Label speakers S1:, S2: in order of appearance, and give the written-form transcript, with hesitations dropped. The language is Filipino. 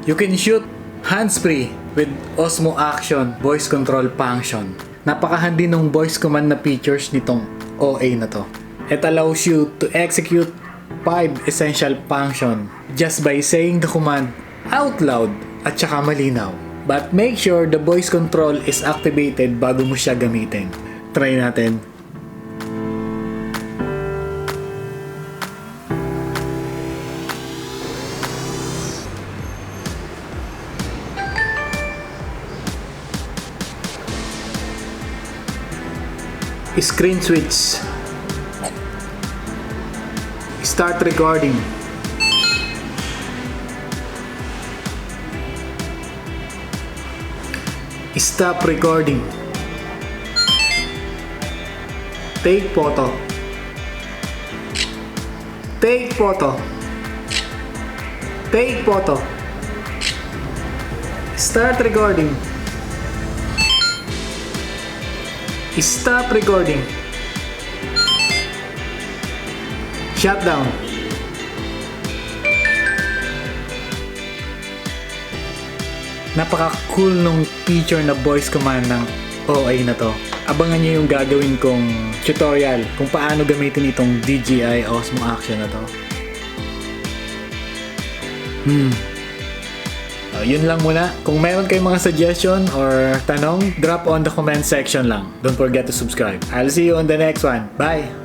S1: You can shoot hands-free with Osmo Action Voice Control function. Napakahandi ng voice command na features nitong OA na to. It allows you to execute 5 essential functions just by saying the command out loud at saka malinaw. But make sure the voice control is activated bago mo siya gamitin. Try natin. Screen switch. Start recording. Stop recording. Take photo. Take photo. Take photo. Start recording. Stop recording. Shut down. Napaka-cool nung feature na voice command ng OA na to. Abangan nyo yung gagawin kong tutorial kung paano gamitin itong DJI Osmo Action na to. Yun lang muna. Kung meron kayong mga suggestion or tanong, drop on the comment section lang. Don't forget to subscribe. I'll see you on the next one. Bye!